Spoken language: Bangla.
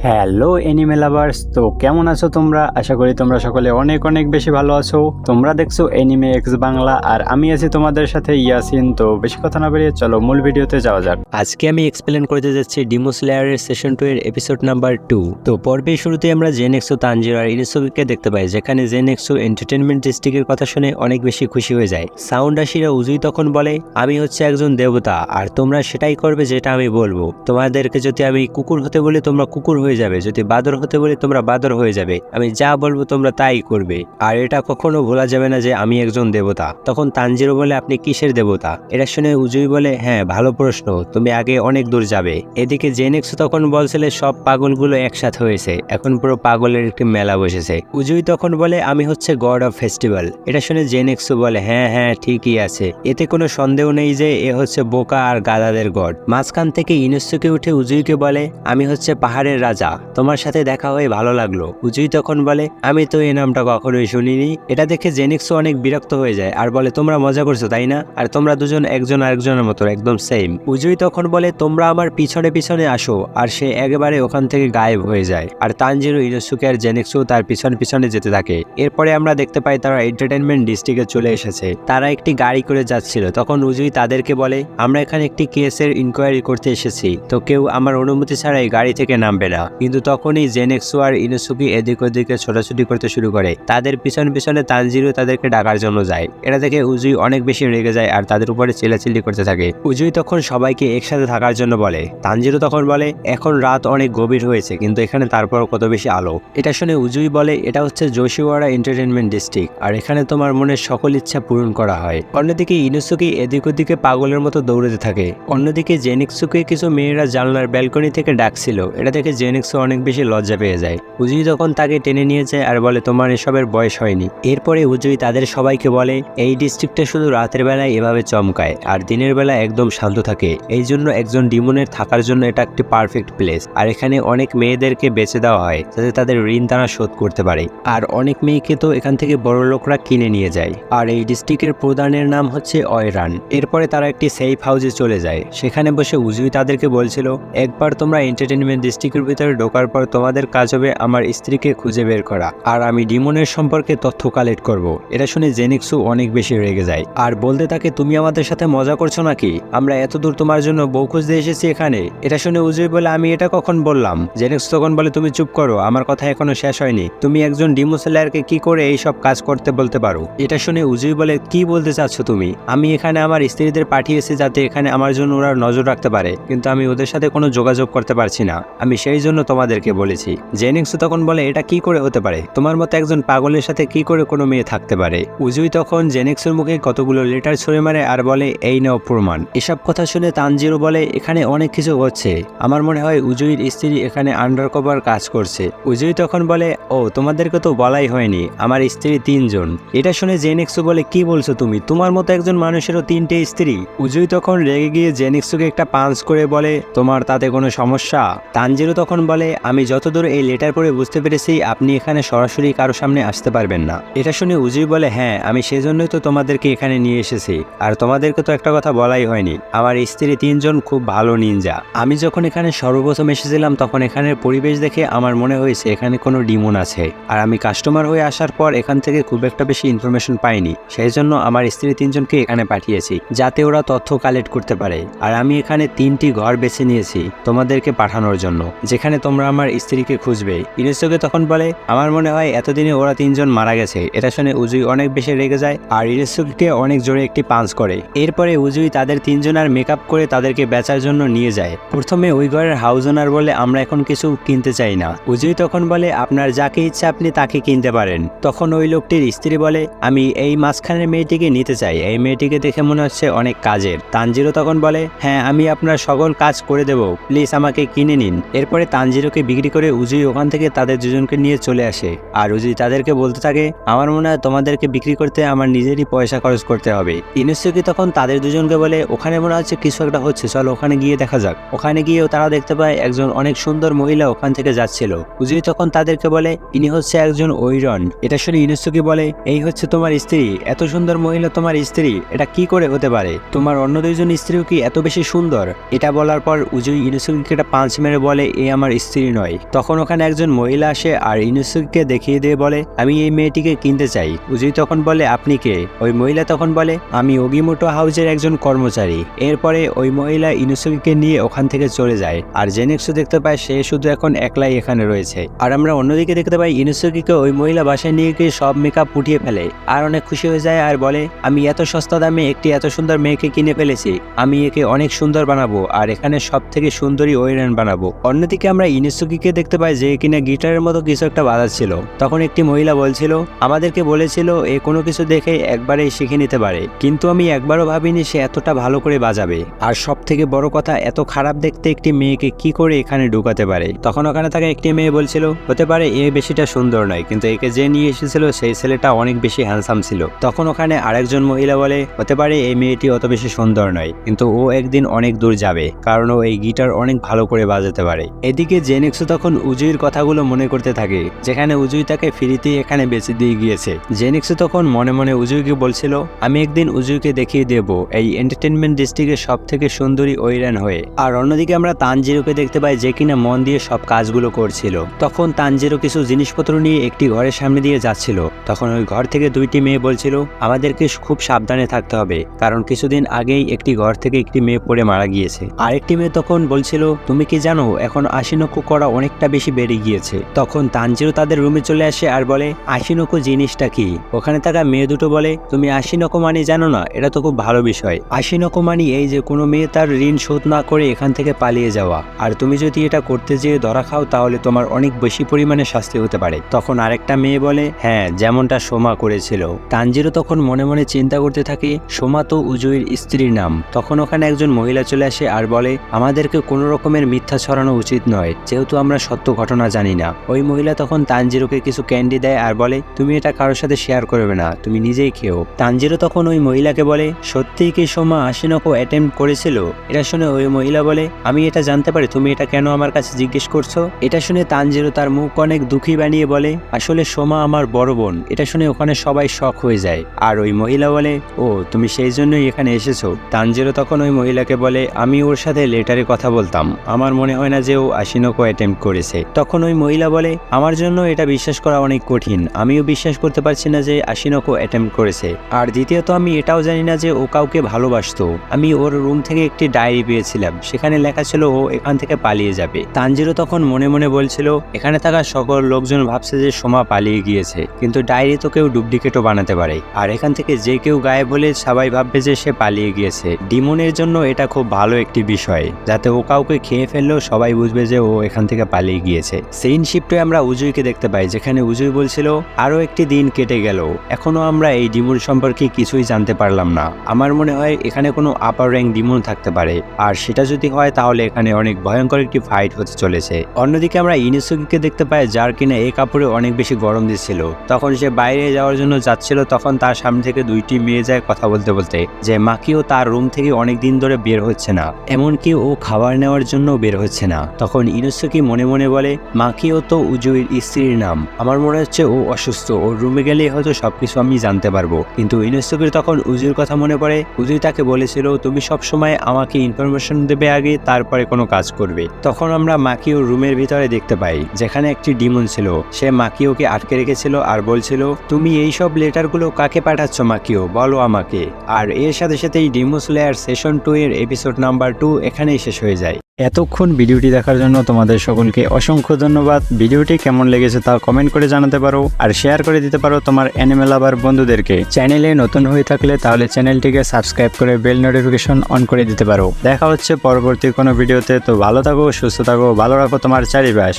হ্যালো এনিমে লাভার্স, তো কেমন আছো তোমরা? আশা করি তোমরা সকলে অনেক অনেক বেশি ভালো আছো। তোমরা দেখছো এনিমে এক্স বাংলা আর আমি আছি তোমাদের সাথে ইয়াসিন। তো বেশি কথা না বেরিয়ে চলো মূল ভিডিওতে যাওয়া যাক। আজকে আমি এক্সপ্লেন করতে যাচ্ছি ডিমো স্লেয়ারের সিজন 2 এর এপিসোড নাম্বার 2। তো পর্বের শুরুতে আমরা জেনেক্সু, তানজিরো আর ইনুসুকে দেখতে পাই, যেখানে জেনেক্সু এন্টারটেইনমেন্ট ডিস্ট্রিক্টের কথা শুনে অনেক বেশি খুশি হয়ে যায়। সাউন্ড আশিরা উজুই তখন বলে, আমি হচ্ছে একজন দেবতা আর তোমরা সেটাই করবে যেটা আমি বলবো। তোমাদেরকে যদি আমি কুকুর হতে বলি তোমরা কুকুর হয়ে যাবে, যদি বাদর হতে বলি তোমরা বাদর হয়ে যাবে, আমি যা বলবো তোমরা তাই করবে। আর এটা কখনো ভোলা যাবে না যে আমি একজন দেবতা। তখন তানজিরো বলে, আপনি কিসের দেবতা? এটা শুনে উজুই বলে, হ্যাঁ ভালো প্রশ্ন, তুমি আগে অনেক দূর যাবে। এদিকে জেনেক্সু তখন বলছিলে সব পাগলগুলো একসাথে হয়েছে, এখন পুরো পাগলের একটি মেলা বসেছে। উজুই তখন বলে, আমি হচ্ছে গড অফ ফেস্টিভ্যাল। এটা শুনে জেনেক্সু বলে, হ্যাঁ হ্যাঁ ঠিকই আছে, এতে কোনো সন্দেহ নেই যে এ হচ্ছে বোকা আর গাধাদের গড। মাঝখান থেকে ইনুসুকে উঠে উজুইকে বলে, আমি হচ্ছে পাহাড়ের রাজা, তোমার সাথে দেখা হয়ে ভালো লাগলো। উজুই তখন বলে, আমি তো এই নামটা কখনোই শুনিনি। এটা দেখে জেনেক্সু অনেক বিরক্ত হয়ে যায় আর বলে, তোমরা মজা করছো তাই না? আর তোমরা দুজন একজন আরেকজনের মতো একদম সেম। উজুই তখন বলে, তোমরা আমার পিছনে পিছনে আসো, আর সে একেবারে ওখান থেকে গায়েব হয়ে যায়। আর তানজিরো, ইনুসুকে আর জেনেক্সু তার পিছনে পিছনে যেতে থাকে। এরপরে আমরা দেখতে পাই তারা এন্টারটেইনমেন্ট ডিস্ট্রিক্টে চলে এসেছে। তারা একটি গাড়ি করে যাচ্ছিল। তখন উজুই তাদেরকে বলে, আমরা এখানে একটি কেসের ইনকোয়ারি করতে এসেছি, তো কেউ আমার অনুমতি ছাড়াই গাড়ি থেকে নামবে না। কিন্তু তখনই জেনেক্সু আর ইনুসুকি এদিক ওদিকে ছোটাছুটি করতে শুরু করে। তাদের পিছনে পিছনে তানজিরো তাদেরকে ডাকার জন্য যায়। এটা দেখে উজুই অনেক বেশি রেগে যায় আর তাদের উপরে চিল্লাচিল্লি করতে থাকে। উজুই তখন সবাইকে একসাথে থাকার জন্য বলে। তানজিরো তখন বলে, এখন রাত অনেক গভীর হয়েছে, কিন্তু এখানে তারপর কত বেশি আলো। এটা শুনে উজুই বলে, এটা হচ্ছে যোশিওয়ারা এন্টারটেইনমেন্ট ডিস্ট্রিক্ট, আর এখানে তোমার মনের সকল ইচ্ছা পূরণ করা হয়। অন্যদিকে ইনুসুকি এদিক ওদিকে পাগলের মতো দৌড়াতে থাকে। অন্যদিকে জেনেক্সুকে কিছু মেয়েরা জানলার ব্যালকনি থেকে ডাকছিল। এটা দেখে জেনেক্সু অনেক বেশি লজ্জা পেয়ে যায়। উজুই তখন তাকে টেনে নিয়ে যায় আর বলে, তোমার এসবের বয়স হয়নি। এরপরে উজুই তাদের সবাইকে বলে, এই ডিস্ট্রিক্টটা শুধু রাতের বেলায় এভাবে চমকায় আর দিনের বেলা একদম শান্ত থাকে। এই জন্য একজন ডিমনের থাকার জন্য এটা একটি পারফেক্ট প্লেস। আর এখানে অনেক মেয়েদেরকে বেচে দেওয়া হয় যাতে তাদের ঋণ তারা শোধ করতে পারে। আর অনেক মেয়েকে তো এখান থেকে বড় লোকরা কিনে নিয়ে যায়। আর এই ডিস্ট্রিক্টের প্রধানের নাম হচ্ছে অয়রান। এরপরে তারা একটি সেফ হাউসে চলে যায়। সেখানে বসে উজুই তাদেরকে বলছিল, একবার তোমরা এন্টারটেইনমেন্ট ডিস্ট্রিক্টের ভিতরে ঢোকার পর তোমাদের কাজ হবে আমার স্ত্রীকে খুঁজে বের করা, আর আমি ডিমনের সম্পর্কে তথ্য কালেক্ট করব। এটা শুনে জেনেক্সু অনেক বেশি রেগে যায় আর বলতে থাকে, তুমি আমাদের সাথে মজা করছো নাকি? আমরা এত দূর তোমার জন্য বউ খুঁজতে এসেছি এখানে। এটা শুনে উজুই বলে, আমি এটা কখন বললাম? জেনেক্সু তখন বলে, তুমি চুপ করো, আমার কথা এখনো শেষ হয়নি। তুমি একজন ডিমো স্লেয়ারকে কি করে এই সব কাজ করতে বলতে পারো? এটা শুনে উজুই বলে, কি বলতে চাচ্ছ তুমি? আমি এখানে আমার স্ত্রীদের পাঠিয়েছি যাতে এখানে আমার জন্য ওরা নজর রাখতে পারে, কিন্তু আমি ওদের সাথে কোনো যোগাযোগ করতে পারছি না, আমি সেই জন্য তোমাদেরকে বলেছি। জেনেক্সু তখন বলে, এটা কি করে হতে পারে? তোমার মতো একজন পাগলের সাথে কি করে কোনো মেয়ে থাকতে পারে? উজুই তখন জেনেক্সুর মুখে কতগুলো লেটার ছুঁড়ে মারে আর বলে, এই নাও প্রমাণ। এসব কথা শুনে তানজিরো বলে, এখানে অনেক কিছু হচ্ছে, আমার মনে হয় উজুইর স্ত্রী এখানে আন্ডারকভার কাজ করছে। উজুই তখন বলে, ও তোমাদেরকে তো বলাই হয়নি, আমার স্ত্রী 3 জন। এটা শুনে জেনেক্সু বলে, কি বলছো তুমি? তোমার মতো একজন মানুষেরও 3টে স্ত্রী? উজুই তখন রেগে গিয়ে জেনেক্সুকে একটা পাঞ্চ করে বলে, তোমার তাতে কোনো সমস্যা? তানজিরো তখন বলে, আমি যতদূর এই লেটার পড়ে বুঝতে পেরেছি আপনি এখানে সরাসরি কারো সামনে আসতে পারবেন না। এটা শুনে উজুই বলে, হ্যাঁ আমি সেজন্যই তো তোমাদেরকে এখানে নিয়ে এসেছি, আর তোমাদেরকে তো একটা কথা বলাই হয়নি, আমার স্ত্রী 3 জন খুব ভালো নিনজা। আমি যখন এখানে সর্বপ্রথম এসেছিলাম তখন এখানের পরিবেশ দেখে আমার মনে হয়েছে এখানে কোনো ডিমন আছে, আর আমি কাস্টমার হয়ে আসার পর এখান থেকে খুব একটা বেশি ইনফরমেশন পাইনি, সেই জন্য আমার স্ত্রী 3 জনকে এখানে পাঠিয়েছি যাতে ওরা তথ্য কালেক্ট করতে পারে। আর আমি এখানে 3টি ঘর বেছে নিয়েছি তোমাদেরকে পাঠানোর জন্য, যেখানে তোমরা আমার স্ত্রীকে খুঁজবে। ইনুসুকে তখন বলে, আমার মনে হয় এতদিনে ওরা 3 জন মারা গেছে। এটা শুনে উজুই অনেক বেশি রেগে যায় আর ইনুসুকে অনেক জোরে একটি পাঞ্চ করে। এরপরে উজুই তাদের 3 জনের মেকআপ করে তাদেরকে বেচার জন্য নিয়ে যায়। প্রথমে ওই ঘরের হাউস ওনার বলে, আমরা এখন কিছু কিনতে চাই না। উজুই তখন বলে, আপনার যাকে ইচ্ছা আপনি তাকে কিনতে পারেন। তখন ওই লোকটির স্ত্রী বলে, আমি এই মাঝখানের মেয়েটিকে নিতে চাই, এই মেয়েটিকে দেখে মনে হচ্ছে অনেক কাজের। তানজিরো তখন বলে, হ্যাঁ আমি আপনার সকল কাজ করে দেব, প্লিজ আমাকে কিনে নিন। এরপরে তানজিরোকে বিক্রি করে উজুই ওখান থেকে তাদের দুজনকে নিয়ে চলে আসে। আর উজুই তাদেরকে বলতে থাকে, আমার মনে হয় তোমাদেরকে বিক্রি করতে আমার নিজেরই পয়সা খরচ করতে হবে। ইনুসুকি তখন তাদের দুজনকে বলে, ওখানে মনে হচ্ছে কিছু একটা হচ্ছে, চলো ওখানে গিয়ে দেখা যাক। ওখানে গিয়েও তারা দেখতে পায় একজন অনেক সুন্দর মহিলা ওখান থেকে যাচ্ছিল। উজুই তখন তাদেরকে বলে, ইনি হচ্ছে একজন ওইরন। এটা শুনে ইনুসুকি বলে, এই হচ্ছে তোমার স্ত্রী? এত সুন্দর মহিলা তোমার স্ত্রী? এটা কি করে হতে পারে? তোমার অন্য 2 জন স্ত্রীও কি এত বেশি সুন্দর? এটা বলার পর উজুই ইনুসুকিকে একটা পাঞ্চ মেরে বলে, এ আমার তোমার স্ত্রী নয়। তখন ওখানে একজন মহিলা আসে আর ইনুসুকিকে দেখিয়ে দিয়ে বলে, আমি এই মেয়েটিকে কিনতে চাই। উজুই তখন বলে, আপনি কে? ওই মহিলা তখন বলে, আমি ওগিমোটো হাউজের একজন কর্মচারী। এরপরে ওই মহিলা ইনুসুকিকে নিয়ে ওখান থেকে চলে যায় আর জেনেক্সু দেখতে পায় সে শুধু এখন একলাই এখানে রয়েছে। আর আমরা অন্যদিকে দেখতে পাই ইনুসুকিকে ওই মহিলা বাসায় নিয়ে গিয়ে সব মেকআপ পুটিয়ে ফেলে আর অনেক খুশি হয়ে যায় আর বলে, আমি এত সস্তা দামে একটি এত সুন্দর মেয়েকে কিনে ফেলেছি, আমি একে অনেক সুন্দর বানাবো আর এখানে সব থেকে সুন্দরী ওয়েরান বানাবো। অন্যদিকে আমরা ইনুসুকিকে দেখতে পাই যে কিনা গিটারের মতো কিছু একটা বাজাচ্ছিল। তখন একটি মহিলা বলছিল, আমাদেরকে বলেছিল এ কোনো কিছু দেখে একবারেই শিখে নিতে পারে, কিন্তু আমি একবারও ভাবিনি সে এতটা ভালো করে বাজাবে। আর সব থেকে বড় কথা, এত খারাপ দেখতে একটি মেয়েকে কি করে এখানে ঢুকাতে পারে। তখন ওখানে থাকা একটি মেয়ে বলছিল, হতে পারে এ বেশিটা সুন্দর নয়, কিন্তু একে যে নিয়ে এসেছিল সেই ছেলেটা অনেক বেশি হ্যান্ডসাম ছিল। তখন ওখানে আরেকজন মহিলা বলে, হতে পারে এই মেয়েটি অত বেশি সুন্দর নয়, কিন্তু ও একদিন অনেক দূর যাবে, কারণ ও এই গিটার অনেক ভালো করে বাজাতে পারে। এদিকে জেনেক্সু তখন উজুইর কথাগুলো মনে করতে থাকে, যেখানে উজুই তাকে ফ্রিতেই এখানে বেঁচে দিয়ে গিয়েছে। জেনেক্সু তখন মনে মনে উজুইকে বলছিল, আমি একদিন উজুইকে দেখিয়ে দেব এই এন্টারটেনমেন্ট ডিস্ট্রিক্টের সব থেকে সুন্দরী ওইরান হয়ে। আর অন্যদিকে আমরা তানজিরোকে দেখতে পাই যে কিনা মন দিয়ে সব কাজগুলো করছিল। তখন তানজিরো কিছু জিনিসপত্র নিয়ে একটি ঘরের সামনে দিয়ে যাচ্ছিল। তখন ওই ঘর থেকে দুইটি মেয়ে বলছিল, আমাদেরকে খুব সাবধানে থাকতে হবে, কারণ কিছুদিন আগেই একটি ঘর থেকে একটি মেয়ে পড়ে মারা গিয়েছে। আরেকটি মেয়ে তখন বলছিল, তুমি কি জানো এখন আশিনোকো করা অনেকটা বেশি বেড়ে গিয়েছে। তখন তানজিরো তাদের রুমে চলে আসে আর বলে, আশিনোকো জিনিসটা কি? ওখানে থাকা মেয়ে দুটো বলে, তুমি আশিনোকো মানে জানো না? এটা তো খুব ভালো বিষয়। আশিনোকো মানে এই যে কোনো মেয়ে তার ঋণ শোধ না করে এখান থেকে পালিয়ে যাওয়া, আর তুমি যদি এটা করতে যেয়ে ধরা খাও তাহলে তোমার অনেক বেশি পরিমাণে শাস্তি হতে পারে। তখন আরেকটা মেয়ে বলে, হ্যাঁ, যেমনটা সোমা করেছিল। তানজিরো তখন মনে মনে চিন্তা করতে থাকে, সোমা তো উজুইর স্ত্রীর নাম। তখন ওখানে একজন মহিলা চলে আসে আর বলে, আমাদেরকে কোনো রকমের মিথ্যা ছড়ানো উচিত নয়, যেহেতু আমরা সত্য ঘটনা জানি না। ওই মহিলা তখন তানজিরোকে কিছু ক্যান্ডি দেয় আর বলে, তুমি এটা কারোর সাথে শেয়ার করবে না, তুমি নিজেই খেও। তানজিরো তখন ওই মহিলাকে বলে, সত্যিই কি সোমা আশিনোকো অ্যাটেম্প করেছিল? এটা শুনে ওই মহিলা বলে, আমি এটা জানতে পারি, তুমি এটা কেন আমার কাছে জিজ্ঞেস করছো? এটা শুনে তানজিরো তার মুখ অনেক দুঃখী বানিয়ে বলে, আসলে সোমা আমার বড় বোন। এটা শুনে ওখানে সবাই শক হয়ে যায়। আর ওই মহিলা বলে, ও তুমি সেই জন্যই এখানে এসেছো? তানজিরো তখন ওই মহিলাকে বলে, আমি ওর সাথে লেটারে কথা বলতাম, আমার মনে হয় না যে ও আশিনোকো অ্যাটেম্প করেছে। তখন ওই মহিলা বলে, আমার জন্য এটা বিশ্বাস করা অনেক কঠিন, আমিও বিশ্বাস করতে পারছি না যে আশিনোকো অ্যাটেম্প করেছে। আর দ্বিতীয়ত আমি এটাও জানি না যে ও কাউকে ভালোবাসতো। আমি ওর রুম থেকে একটি ডায়েরি পেয়েছিলাম, সেখানে লেখা ছিল ও এখান থেকে পালিয়ে যাবে। তানজিরো তখন মনে মনে বলছিল, এখানে থাকা সকল লোকজন ভাবছে যে সোমা পালিয়ে গিয়েছে, কিন্তু ডায়েরি তো কেউ ডুপ্লিকেটও বানাতে পারে, আর এখান থেকে যে কেউ গায়েব হলে সবাই ভাববে যে সে পালিয়ে গিয়েছে। ডিমনের জন্য এটা খুব ভালো একটি বিষয়, যাতে ও কাউকে খেয়ে ফেললেও সবাই বুঝবে যে ও এখান থেকে পালিয়ে গিয়েছে। সেইন শিফটে আমরা উজুইকে দেখতে পাই, যেখানে উজুই বলছিল, আরো একটি দিন কেটে গেল, এখনো আমরা এই ডিমন সম্পর্কে কিছুই জানতে পারলাম না। আমার মনে হয় এখানে কোনো আপার র্যাঙ্ক ডিমন থাকতে পারে, আর সেটা যদি হয় তাহলে এখানে অনেক ভয়ঙ্কর একটি ফাইট হতে চলেছে। অন্যদিকে আমরা ইনুসুকিকে দেখতে পাই, যার কিনা এই কাপড়ে অনেক বেশি গরম দিচ্ছিল। তখন সে বাইরে যাওয়ার জন্য যাচ্ছিল, তখন তার সামনে থেকে দুইটি মেয়ে যায় কথা বলতে বলতে যে মাকিও তার রুম থেকে অনেক দিন ধরে বের হচ্ছে না, এমনকি ও খাবার নেওয়ার জন্য বের হচ্ছে না। তখন ইনুসুকি মনে মনে বলে, মাকিও তো উজুইর স্ত্রীর নাম, আমার মনে হচ্ছে ও অসুস্থ, ওর রুমে গেলেই হয়তো সবকিছু আমি জানতে পারবো। কিন্তু ইনুসুকির তখন উজুইর কথা মনে পড়ে। উজুই তাকে বলেছিল, তুমি সবসময় আমাকে ইনফরমেশন দেবে আগে, তারপরে কোনো কাজ করবে। তখন আমরা মাকিওর রুমের ভিতরে দেখতে পাই, যেখানে একটি ডিমন ছিল, সে মাকিওকে আটকে রেখেছিল আর বলছিল, তুমি এই সব লেটারগুলো কাকে পাঠাচ্ছ মাকিও, বলো আমাকে। আর এর সাথে সাথেই ডিমন স্লেয়ার সেশন 2 এর এপিসোড নাম্বার 2 এখানেই শেষ হয়ে যায়। এতক্ষণ ভিডিওটি দেখার জন্য তোমাদের সকলকে অসংখ্য ধন্যবাদ। ভিডিওটি কেমন লেগেছে তা কমেন্ট করে জানাতে পারো, আর শেয়ার করে দিতে পারো তোমার অ্যানিমে লাভার বন্ধুদেরকে। চ্যানেলে নতুন হয়ে থাকলে তাহলে চ্যানেলটিকে সাবস্ক্রাইব করে বেল নোটিফিকেশন অন করে দিতে পারো। দেখা হচ্ছে পরবর্তী কোনো ভিডিওতে। তো ভালো থাকো, সুস্থ থাকো, ভালো রাখো তোমার চারিপাশ।